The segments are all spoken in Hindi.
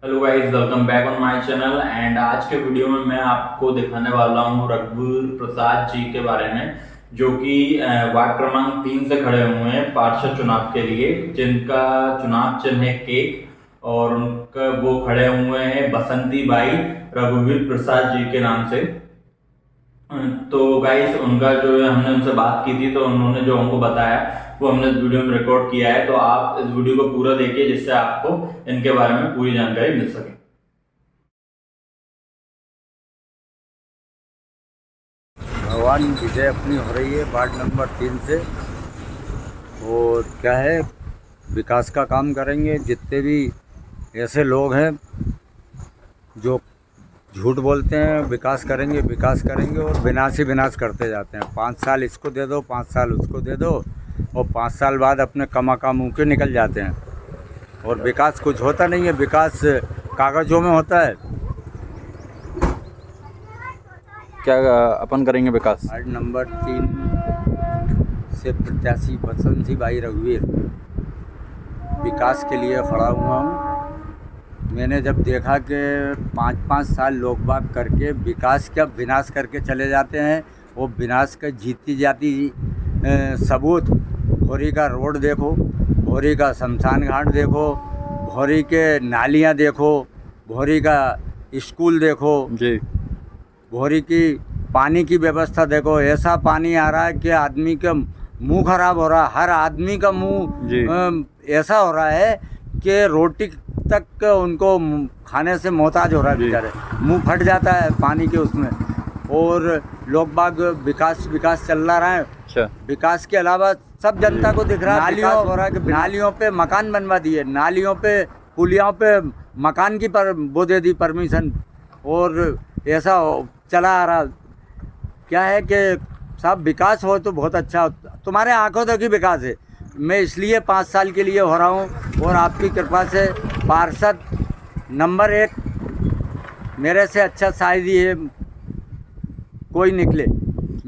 Hello guys, welcome back on my channel. And आज के वीडियो में मैं आपको दिखाने वाला हूं रघुवीर प्रसाद जी के बारे में, जो कि वार्ड क्रमांक 3 से खड़े हुए हैं पार्षद चुनाव के लिए, जिनका चुनाव चिन्ह है केक। और उनका वो खड़े हुए हैं बसंती बाई रघुवीर प्रसाद जी के नाम से। तो गाइस, उनका जो है हमने उनसे बात की थी, तो उन्होंने जो हमको बताया वो हमने इस वीडियो में रिकॉर्ड किया है। तो आप इस वीडियो को पूरा देखिए, जिससे आपको इनके बारे में पूरी जानकारी मिल सके। भगवान विजय अपनी हो रही है वार्ड नंबर 3 से। और क्या है, विकास का काम करेंगे। जितने भी ऐसे लोग हैं जो झूठ बोलते हैं विकास करेंगे विकास करेंगे और विनाश ही विनाश करते जाते हैं। 5 साल इसको दे दो, 5 साल उसको दे दो, और 5 साल बाद अपने कमा मुँह के निकल जाते हैं। और विकास कुछ होता नहीं है, विकास कागज़ों में होता है। क्या अपन करेंगे विकास? वार्ड नंबर 3 से प्रत्याशी बसंती बाई रघुवीर विकास के लिए खड़ा हुआ हूँ। मैंने जब देखा कि 5-5 साल लोग बाग करके विकास का विनाश करके चले जाते हैं, वो विनाश का जीती जाती सबूत भोरी का रोड देखो, भोरी का शमशान घाट देखो, भोरी के नालियाँ देखो, भोरी का स्कूल देखो जी। भोरी की पानी की व्यवस्था देखो। ऐसा पानी आ रहा है कि आदमी का मुंह खराब हो रहा है। हर आदमी का मुंह ऐसा हो रहा है कि रोटी तक उनको खाने से मोहताज हो रहा है बेचारे। मुंह फट जाता है पानी के उसमें। और लोग बाग विकास विकास चल रहा है। अच्छा। विकास के अलावा सब जनता को दिख रहा है नालियों हो रहा है कि नालियों पे मकान बनवा दिए, नालियों पे पुलियों पे मकान की वो दे दी परमिशन। और ऐसा चला आ रहा। क्या है कि साहब विकास हो तो बहुत अच्छा हो। तुम्हारे आंखों तक ही विकास है। मैं इसलिए 5 साल के लिए हो रहा हूँ और आपकी कृपा से पार्षद नंबर 1 मेरे से अच्छा शायद ही है कोई निकले।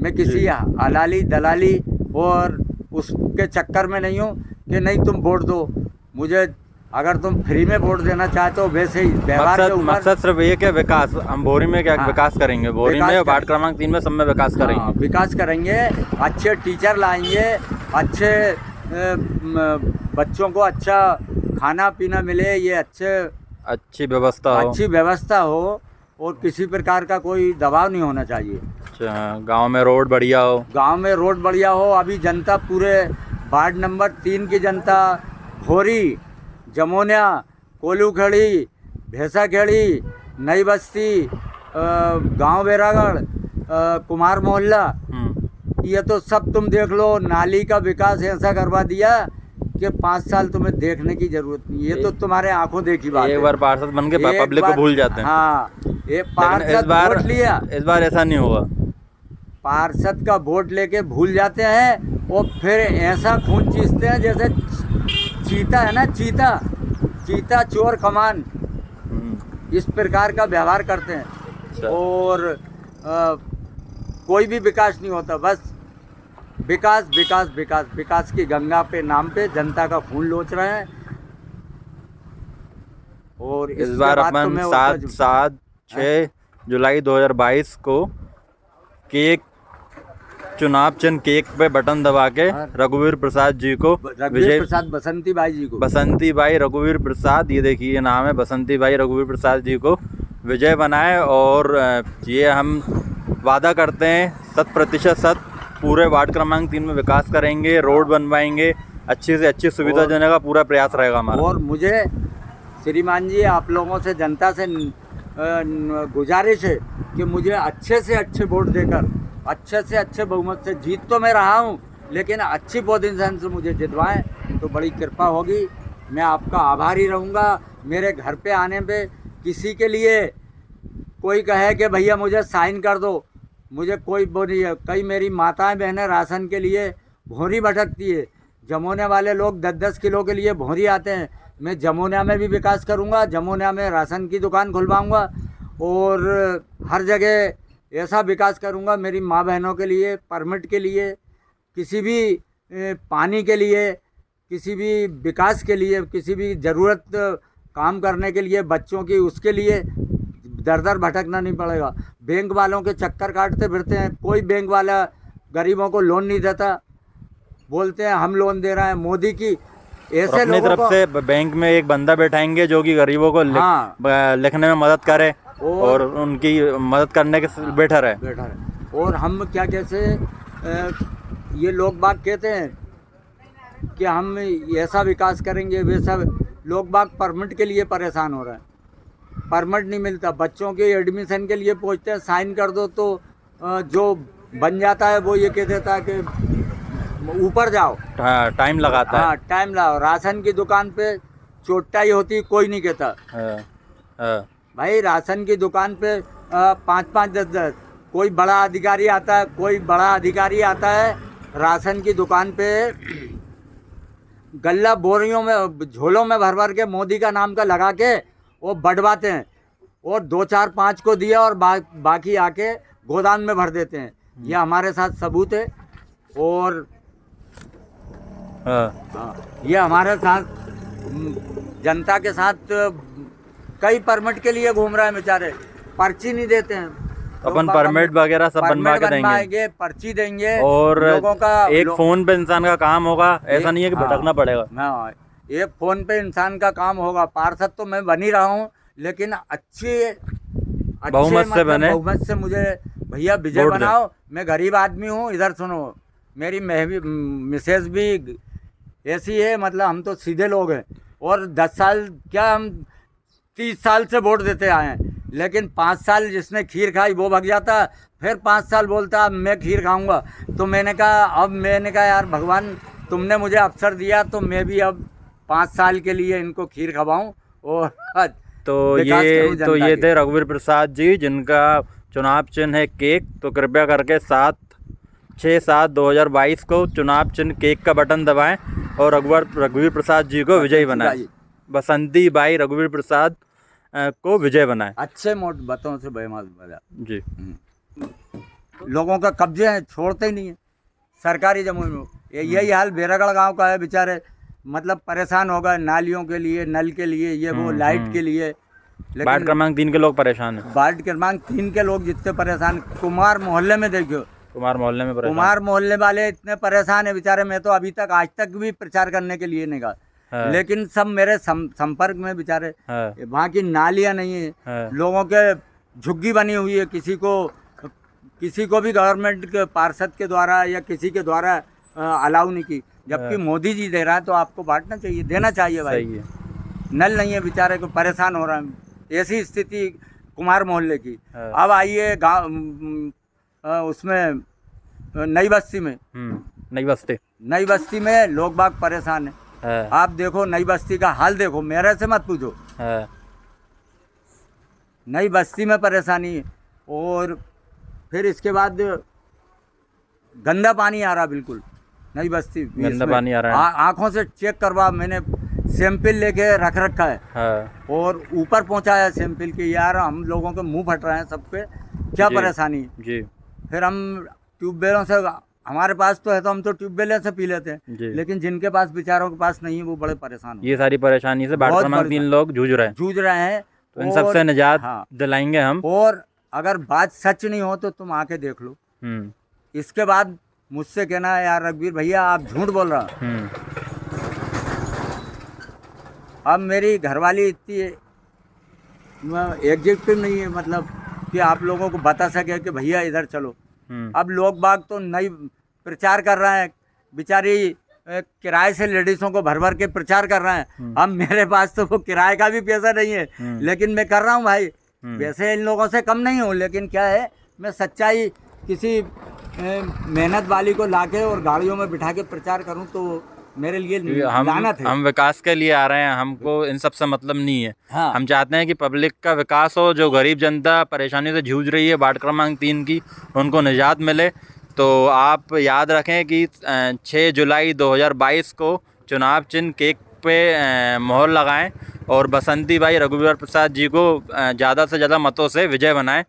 मैं किसी हलाली दलाली और उसके चक्कर में नहीं हूँ कि नहीं तुम वोट दो मुझे। अगर तुम फ्री में वोट देना चाहते हो वैसे ही व्यवहार के ऊपर। मकसद सिर्फ एक है, विकास। हम भोरी में क्या विकास करेंगे? भोरी में वार्ड क्रमांक 3 में सब में विकास करेंगे। विकास करेंगे, अच्छे टीचर लाएंगे, अच्छे बच्चों को अच्छा खाना पीना मिले, ये अच्छी व्यवस्था हो और किसी प्रकार का कोई दबाव नहीं होना चाहिए। अच्छा, गांव में रोड बढ़िया हो। गांव में रोड बढ़िया हो। अभी जनता पूरे वार्ड नंबर 3 की जनता भोरी, जमोनिया, कोलूखड़ी, भैंसाखेड़ी, नई बस्ती, गांव बेरागढ़, कुमार मोहल्ला, ये तो सब तुम देख लो। नाली का विकास ऐसा करवा दिया कि 5 साल तुम्हें देखने की जरूरत नहीं। ये तो तुम्हारे आंखों देखी बात है। एक बार पार्षद बन के पब्लिक को भूल जाते हैं। हाँ, ये पार्षद वोट लिया, इस बार ऐसा नहीं होगा। पार्षद का वोट लेके भूल जाते हैं और फिर ऐसा खून चीसते हैं जैसे चीता है ना, चीता चोर कमान, इस प्रकार का व्यवहार करते हैं। और कोई भी विकास नहीं होता, बस विकास विकास विकास विकास की गंगा पे नाम पे जनता का खून लोच रहे हैं। और इस बार अपन 7-6 जुलाई 2022 को केक चुनाव चिन्ह केक पे बटन दबा के रघुवीर प्रसाद जी को, रघुवीर प्रसाद बसंती बाई जी को, बसंती बाई रघुवीर प्रसाद, ये देखिए नाम है, बसंती बाई रघुवीर प्रसाद जी को विजय बनाए। और ये हम वादा करते हैं 100% पूरे वार्ड क्रमांक 3 में विकास करेंगे, रोड बनवाएंगे, अच्छी से अच्छी सुविधा देने का पूरा प्रयास रहेगा हमारा। और मुझे श्रीमान जी आप लोगों से, जनता से गुजारिश है कि मुझे अच्छे से अच्छे वोट देकर अच्छे से अच्छे बहुमत से, जीत तो मैं रहा हूँ लेकिन अच्छी पोजीशन से मुझे जितवाएं तो बड़ी कृपा होगी। मैं आपका आभारी रहूँगा। मेरे घर पे आने पे किसी के लिए कोई कहे कि भैया मुझे साइन कर दो, मुझे कोई वो नहीं है। कई मेरी माताएं बहनें राशन के लिए भोरी भटकती है। जमोनिया वाले लोग 10-10 किलो के लिए भोरी आते हैं। मैं जमोनिया में भी विकास करूँगा, जमोनिया में राशन की दुकान खुलवाऊँगा और हर जगह ऐसा विकास करूँगा। मेरी माँ बहनों के लिए परमिट के लिए, किसी भी पानी के लिए, किसी भी विकास के लिए, किसी भी ज़रूरत काम करने के लिए बच्चों की, उसके लिए दर दर भटकना नहीं पड़ेगा। बैंक वालों के चक्कर काटते फिरते हैं, कोई बैंक वाला गरीबों को लोन नहीं देता, बोलते हैं हम लोन दे रहे हैं मोदी की, और ऐसे अपनी लोगों तरफ को। से बैंक में एक बंदा बैठाएंगे जो कि गरीबों को हाँ। लिखने में मदद करे और उनकी मदद करने के बेटर है। बैठा है। और हम क्या कैसे ये लोग बाग कहते हैं कि हम ऐसा विकास करेंगे, वैसा, लोग बाग परमिट के लिए परेशान हो रहे हैं, परमिट नहीं मिलता। बच्चों के एडमिशन के लिए पूछते हैं साइन कर दो, तो जो बन जाता है वो ये कह देता है कि ऊपर जाओ, टाइम लगाता है। हाँ टाइम लाओ। राशन की दुकान पे चोटाई होती, कोई नहीं कहता। हाँ। भाई राशन की दुकान पे 5-5, 10-10 कोई बड़ा अधिकारी आता है, कोई बड़ा अधिकारी आता है राशन की दुकान पे, गल्ला बोरियों में, झोलों में भर भर के मोदी का नाम का लगा के वो बढ़वाते हैं, और 2-4-5 को दिया और बाकी आके गोदाम में भर देते हैं। ये हमारे साथ सबूत है। और हाँ, ये हमारे साथ जनता के साथ कई परमिट के लिए घूम रहा है बेचारे, पर्ची नहीं देते हैं। अपन परमिट वगैरह सब बनवा के देंगे, बनवाएंगे, पर्ची देंगे, और लोगों का एक फोन पे इंसान का काम होगा। ऐसा नहीं है कि भटकना पड़ेगा। हाँ, एक फोन पे इंसान का काम होगा। पार्षद तो मैं बन ही रहा हूँ, लेकिन अच्छे बहुमत से बने, बहुमत से मुझे भैया विजय बनाओ। मैं गरीब आदमी हूँ, इधर सुनो, मेरी मिसेज भी ऐसी है, मतलब हम तो सीधे लोग हैं। और 10 साल क्या, हम 30 साल से वोट देते आए हैं, लेकिन 5 साल जिसने खीर खाई वो भग जाता, फिर 5 साल बोलता अब मैं खीर खाऊंगा। तो मैंने कहा यार भगवान, तुमने मुझे अवसर दिया तो मैं भी अब 5 साल के लिए इनको खीर खवाऊं। और तो ये थे रघुवीर प्रसाद जी, जिनका चुनाव चिन्ह है केक। तो कृपया करके 6/7/2022 को चुनाव चिन्ह केक का बटन दबाएं और रघुवीर प्रसाद जी को विजयी बनाएं। बसंती बाई रघुवीर प्रसाद को विजय बनाएं। अच्छे मोट बातों से बजा जी। लोगों का कब्जे हैं, छोड़ते ही नहीं है सरकारी जमीन में। यही हाल बेरागढ़ गांव का है, बेचारे मतलब परेशान हो गए नालियों के लिए, नल के लिए, ये वो लाइट के लिए। वार्ड क्रमांक 3 के लोग परेशान हैं। वार्ड क्रमांक 3 के लोग जितने परेशान, कुमार मोहल्ले में देखियो, कुमार मोहल्ले में परेशान, कुमार मोहल्ले वाले इतने परेशान है बेचारे। मैं तो अभी तक आज तक भी प्रचार करने के लिए नहीं गया, लेकिन सब मेरे संपर्क में बेचारे। वहाँ की नालियाँ नहीं है, लोगों के झुग्गी बनी हुई है, किसी को भी गवर्नमेंट के पार्षद के द्वारा या किसी के द्वारा अलाउ नहीं की। जबकि मोदी जी दे रहा है तो आपको बांटना चाहिए, देना चाहिए भाई। सही है। नल नहीं है, बेचारे को परेशान हो रहा है। ऐसी स्थिति कुमार मोहल्ले की। अब आइए गाँव उसमें नई बस्ती में, नई बस्ती में लोग बाग परेशान है। आप देखो नई बस्ती का हाल, देखो, मेरे से मत पूछो। नई बस्ती में परेशानी है। और फिर इसके बाद गंदा पानी आ रहा, बिल्कुल नई बस्ती गंदा पानी आ रहा है। आँखों से चेक करवा, मैंने सैंपल लेके रख रखा है। और ऊपर पहुंचाया सैंपल के, यार हम लोगों के मुंह फट रहे हैं, सब पे क्या परेशानी जी। फिर हम ट्यूबवेलों से, हमारे पास तो है तो हम तो ट्यूबवेल से पी लेते हैं, लेकिन जिनके पास, बेचारों के पास नहीं है, वो बड़े परेशान हो। ये सारी परेशानी से वार्ड क्रमांक 3 लोग जूझ रहे हैं। तो इन सबसे निजात दिलाएंगे हम। और अगर बात सच नहीं हो तो तुम आके देख लो। इसके बाद मुझसे कहना है यार रघुवीर भैया आप झूठ बोल रहा। अब मेरी घरवाली इतनी एग्जेक्टिव नहीं है, मतलब कि आप लोगों को बता सके कि भैया इधर चलो। अब लोग बाग तो नई प्रचार कर रहे हैं, बेचारी किराए से लेडीज़ों को भर भर के प्रचार कर रहे हैं। अब मेरे पास तो वो किराए का भी पैसा नहीं है, लेकिन मैं कर रहा हूँ भाई। वैसे इन लोगों से कम नहीं हूँ, लेकिन क्या है, मैं सच्चाई किसी मेहनत वाली को लाके और गाड़ियों में बिठा के प्रचार करूँ तो मेरे लिए लानत है। हम विकास के लिए आ रहे हैं, हमको इन सब से मतलब नहीं है। हम चाहते हैं कि पब्लिक का विकास हो, जो गरीब जनता परेशानी से जूझ रही है वार्ड क्रमांक 3 की, उनको निजात मिले। तो आप याद रखें कि 6 जुलाई 2022 को चुनाव चिन्ह केक पे मोहर लगाएं और बसंती बाई रघुवीर प्रसाद जी को ज़्यादा से ज़्यादा मतों से विजय बनाएं,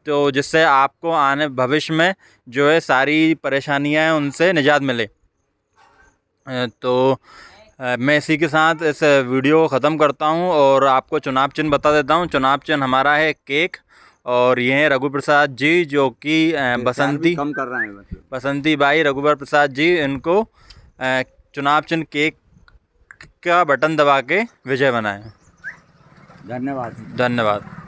तो जिससे आपको आने भविष्य में जो है सारी परेशानियां हैं उनसे निजात मिले। तो मैं इसी के साथ इस वीडियो को ख़त्म करता हूं और आपको चुनाव चिन्ह बता देता हूं। चुनाव चिन्ह हमारा है केक और ये हैं रघु प्रसाद जी जो कि बसंती कम कर रहे हैं मतलब। बसंती बाई रघुवर प्रसाद जी, इनको चुनाव चिन्ह केक का बटन दबा के विजय बनाएं। धन्यवाद। धन्यवाद।